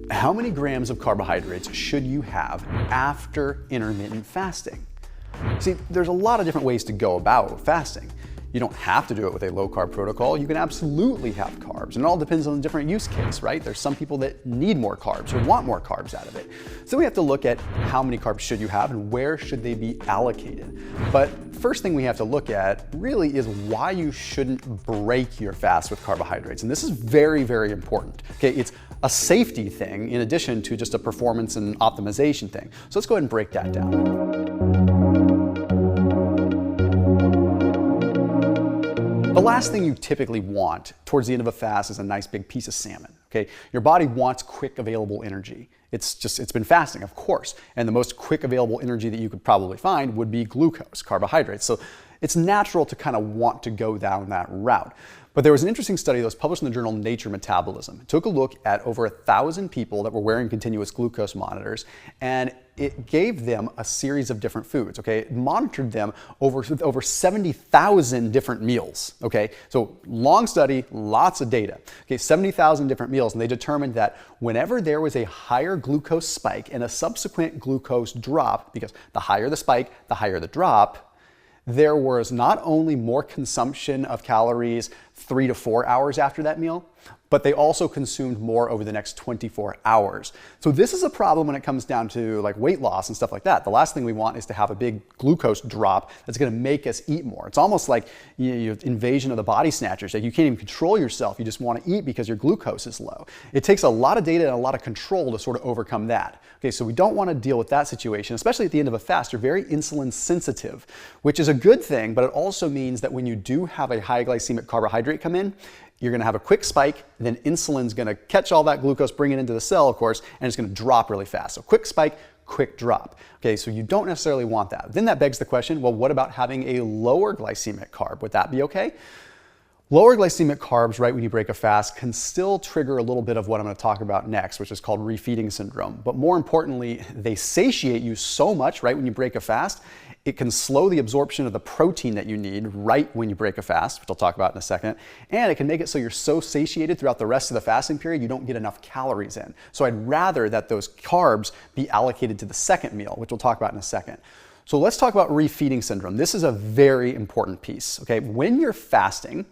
How many grams of carbohydrates should you have after intermittent fasting? See, there's a lot of different ways to go about fasting. You don't have to do it with a low-carb protocol. You can absolutely have carbs, and it all depends on the different use case, right? There's some people that need more carbs or want more carbs out of it. So we have to look at how many carbs should you have and where should they be allocated. But first thing we have to look at really is why you shouldn't break your fast with carbohydrates. And this is very, very important. Okay, it's a safety thing in addition to just a performance and optimization thing. So let's go ahead and break that down. The last thing you typically want towards the end of a fast is a nice big piece of salmon, okay? Your body wants quick available energy. It's been fasting, of course, and the most quick available energy that you could probably find would be glucose, carbohydrates. So it's natural to kind of want to go down that route. But there was an interesting study that was published in the journal Nature Metabolism. It took a look at over 1,000 people that were wearing continuous glucose monitors, and it gave them a series of different foods, okay? It monitored them over 70,000 different meals, okay? So long study, lots of data, okay? 70,000 different meals, and they determined that whenever there was a higher glucose spike and a subsequent glucose drop, because the higher the spike, the higher the drop, there was not only more consumption of calories 3 to 4 hours after that meal, but they also consumed more over the next 24 hours. So this is a problem when it comes down to like weight loss and stuff like that. The last thing we want is to have a big glucose drop that's gonna make us eat more. It's almost like invasion of the body snatchers. Like you can't even control yourself. You just wanna eat because your glucose is low. It takes a lot of data and a lot of control to sort of overcome that. Okay, so we don't wanna deal with that situation, especially at the end of a fast. You're very insulin sensitive, which is a good thing, but it also means that when you do have a high glycemic carbohydrate come in, you're gonna have a quick spike, then insulin's gonna catch all that glucose, bring it into the cell, of course, and it's gonna drop really fast. So quick spike, quick drop. Okay, so you don't necessarily want that. Then that begs the question, well, what about having a lower glycemic carb? Would that be okay? Lower glycemic carbs right when you break a fast can still trigger a little bit of what I'm going to talk about next, which is called refeeding syndrome. But more importantly, they satiate you so much right when you break a fast, it can slow the absorption of the protein that you need right when you break a fast, which I'll talk about in a second. And it can make it so you're so satiated throughout the rest of the fasting period, you don't get enough calories in. So I'd rather that those carbs be allocated to the second meal, which we'll talk about in a second. So let's talk about refeeding syndrome. This is a very important piece, okay? When you're fasting,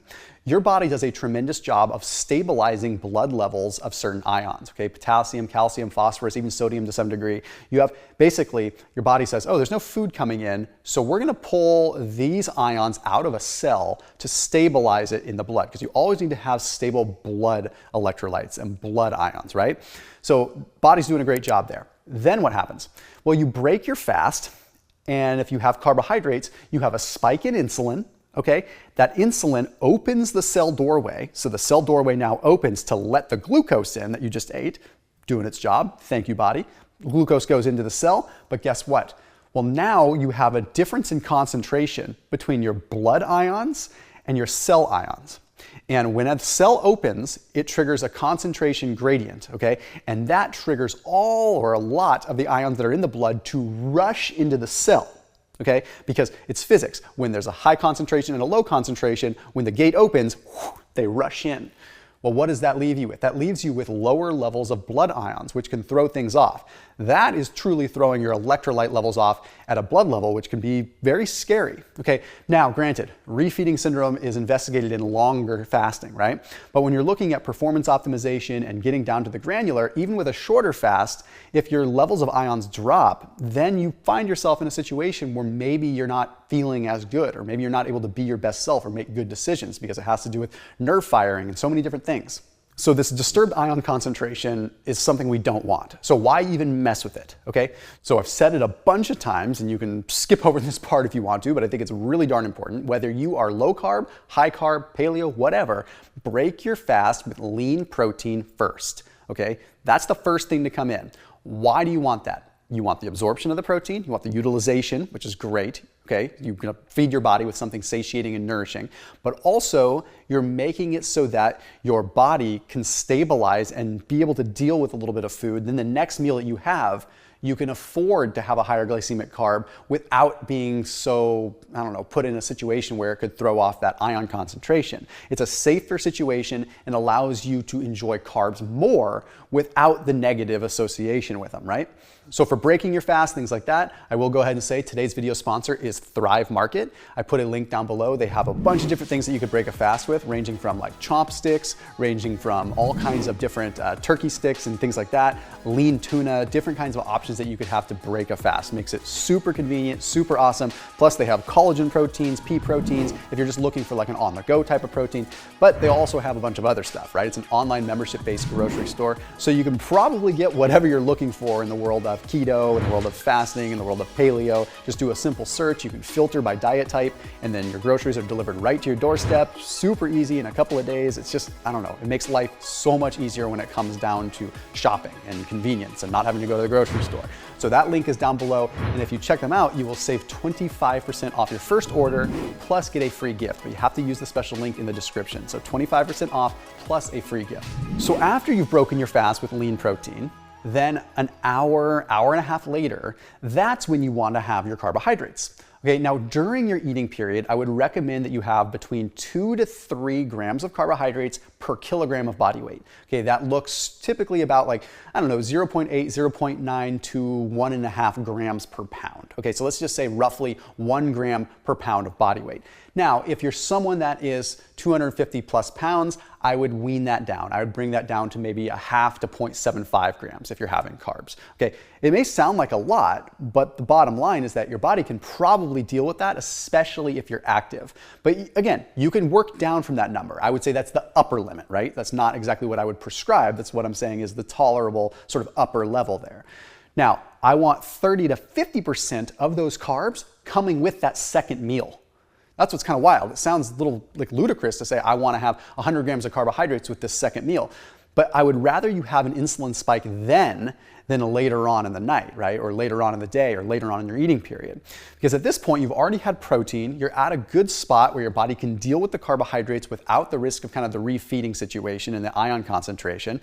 your body does a tremendous job of stabilizing blood levels of certain ions, okay? Potassium, calcium, phosphorus, even sodium to some degree. You have, basically, your body says, oh, there's no food coming in, so we're gonna pull these ions out of a cell to stabilize it in the blood, because you always need to have stable blood electrolytes and blood ions, right? So body's doing a great job there. Then what happens? Well, you break your fast, and if you have carbohydrates, you have a spike in insulin, okay? That insulin opens the cell doorway, so the cell doorway now opens to let the glucose in that you just ate, doing its job. Thank you, body. Glucose goes into the cell, but guess what? Well, now you have a difference in concentration between your blood ions and your cell ions. And when a cell opens, it triggers a concentration gradient, okay? And that triggers all or a lot of the ions that are in the blood to rush into the cell, okay? Because it's physics. When there's a high concentration and a low concentration, when the gate opens, they rush in. Well, what does that leave you with? That leaves you with lower levels of blood ions, which can throw things off. That is truly throwing your electrolyte levels off at a blood level, which can be very scary. Okay, now granted, refeeding syndrome is investigated in longer fasting, right? But when you're looking at performance optimization and getting down to the granular, even with a shorter fast, if your levels of ions drop, then you find yourself in a situation where maybe you're not feeling as good, or maybe you're not able to be your best self or make good decisions, because it has to do with nerve firing and so many different things. So this disturbed ion concentration is something we don't want. So why even mess with it, okay? So I've said it a bunch of times, and you can skip over this part if you want to, but I think it's really darn important. Whether you are low carb, high carb, paleo, whatever, break your fast with lean protein first, okay? That's the first thing to come in. Why do you want that? You want the absorption of the protein, you want the utilization, which is great, okay? You're gonna feed your body with something satiating and nourishing, but also you're making it so that your body can stabilize and be able to deal with a little bit of food. Then the next meal that you have, you can afford to have a higher glycemic carb without being so, I don't know, put in a situation where it could throw off that ion concentration. It's a safer situation and allows you to enjoy carbs more without the negative association with them, right? So for breaking your fast, things like that, I will go ahead and say today's video sponsor is Thrive Market. I put a link down below. They have a bunch of different things that you could break a fast with, ranging from like chopsticks, ranging from all kinds of different turkey sticks and things like that, lean tuna, different kinds of options that you could have to break a fast. Makes it super convenient, super awesome. Plus they have collagen proteins, pea proteins, if you're just looking for like an on-the-go type of protein, but they also have a bunch of other stuff, right? It's an online membership-based grocery store, so you can probably get whatever you're looking for in the world of keto, in the world of fasting, in the world of paleo. Just do a simple search. You can filter by diet type, and then your groceries are delivered right to your doorstep. Super easy in a couple of days. It's just, I don't know, it makes life so much easier when it comes down to shopping and convenience and not having to go to the grocery store. So that link is down below, and if you check them out, you will save 25% off your first order, plus get a free gift. But you have to use the special link in the description. So 25% off plus a free gift. So after you've broken your fast with lean protein, then an hour, hour and a half later, that's when you want to have your carbohydrates. Okay, now during your eating period, I would recommend that you have between 2 to 3 grams of carbohydrates per kilogram of body weight. Okay, that looks typically about like, I don't know, 0.8, 0.9 to 1.5 grams per pound. Okay, so let's just say roughly 1 gram per pound of body weight. Now, if you're someone that is 250 plus pounds, I would wean that down. I would bring that down to maybe a half to 0.75 grams if you're having carbs. Okay, it may sound like a lot, but the bottom line is that your body can probably deal with that, especially if you're active. But again, you can work down from that number. I would say that's the upper limit, right? That's not exactly what I would prescribe. That's what I'm saying is the tolerable sort of upper level there. Now, I want 30 to 50% of those carbs coming with that second meal. That's what's kind of wild. It sounds a little like ludicrous to say I want to have 100 grams of carbohydrates with this second meal. But I would rather you have an insulin spike then than later on in the night, right? Or later on in the day or later on in your eating period. Because at this point, you've already had protein. You're at a good spot where your body can deal with the carbohydrates without the risk of kind of the refeeding situation and the ion concentration.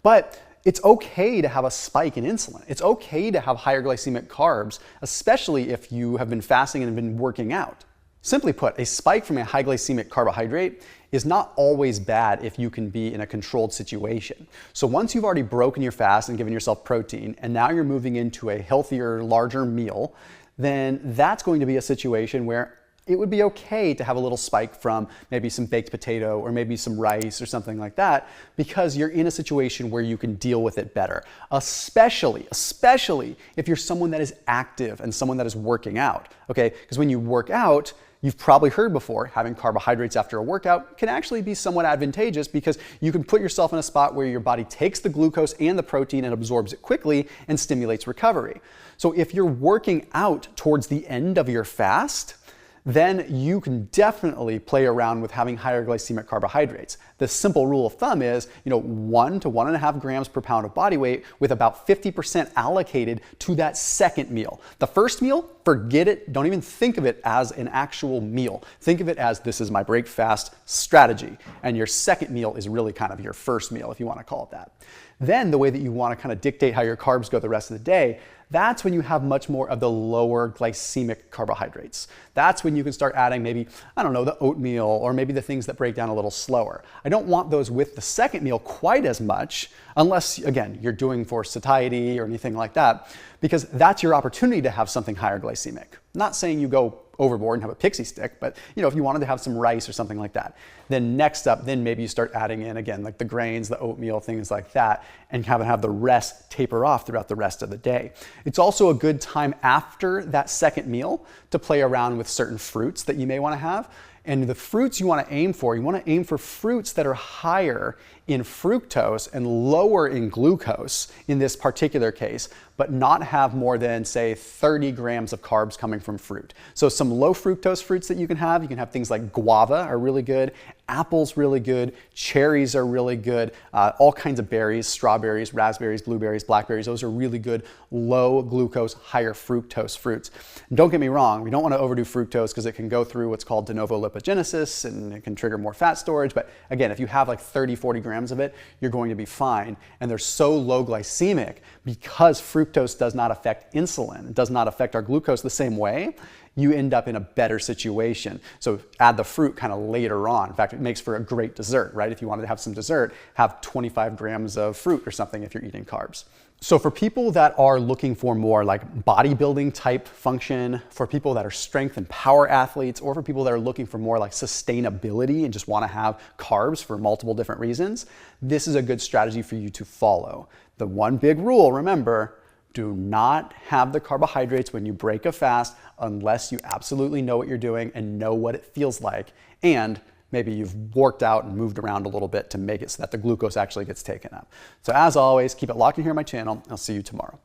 But it's okay to have a spike in insulin. It's okay to have higher glycemic carbs, especially if you have been fasting and have been working out. Simply put, a spike from a high glycemic carbohydrate is not always bad if you can be in a controlled situation. So once you've already broken your fast and given yourself protein, and now you're moving into a healthier, larger meal, then that's going to be a situation where it would be okay to have a little spike from maybe some baked potato or maybe some rice or something like that, because you're in a situation where you can deal with it better. Especially if you're someone that is active and someone that is working out, okay? Because when you work out, you've probably heard before, having carbohydrates after a workout can actually be somewhat advantageous because you can put yourself in a spot where your body takes the glucose and the protein and absorbs it quickly and stimulates recovery. So if you're working out towards the end of your fast, then you can definitely play around with having higher glycemic carbohydrates. The simple rule of thumb is, 1 to 1.5 grams per pound of body weight with about 50% allocated to that second meal. The first meal, forget it. Don't even think of it as an actual meal. Think of it as this is my break fast strategy. And your second meal is really kind of your first meal, if you want to call it that. Then the way that you want to kind of dictate how your carbs go the rest of the day, that's when you have much more of the lower glycemic carbohydrates. That's when you can start adding maybe, I don't know, the oatmeal or maybe the things that break down a little slower. I don't want those with the second meal quite as much, unless, again, you're doing for satiety or anything like that, because that's your opportunity to have something higher glycemic. I'm not saying you go overboard and have a pixie stick, but if you wanted to have some rice or something like that, then next up, then maybe you start adding in again, like the grains, the oatmeal, things like that, and have the rest taper off throughout the rest of the day. It's also a good time after that second meal to play around with certain fruits that you may want to have. And the fruits you want to aim for fruits that are higher in fructose and lower in glucose in this particular case, but not have more than, say, 30 grams of carbs coming from fruit. So some low fructose fruits that you can have things like guava are really good, apples really good, cherries are really good, all kinds of berries, strawberries, raspberries, blueberries, blackberries, those are really good low glucose, higher fructose fruits. And don't get me wrong, we don't want to overdo fructose because it can go through what's called de novo lipogenesis and it can trigger more fat storage. But again, if you have like 30, 40 grams of it, you're going to be fine. And they're so low glycemic because fructose does not affect insulin. It does not affect our glucose the same way. You end up in a better situation. So add the fruit kind of later on. In fact, it makes for a great dessert, right? If you wanted to have some dessert, have 25 grams of fruit or something if you're eating carbs. So for people that are looking for more like bodybuilding type function, for people that are strength and power athletes, or for people that are looking for more like sustainability and just want to have carbs for multiple different reasons, this is a good strategy for you to follow. The one big rule, remember, do not have the carbohydrates when you break a fast unless you absolutely know what you're doing and know what it feels like. And maybe you've worked out and moved around a little bit to make it so that the glucose actually gets taken up. So as always, keep it locked in here on my channel. I'll see you tomorrow.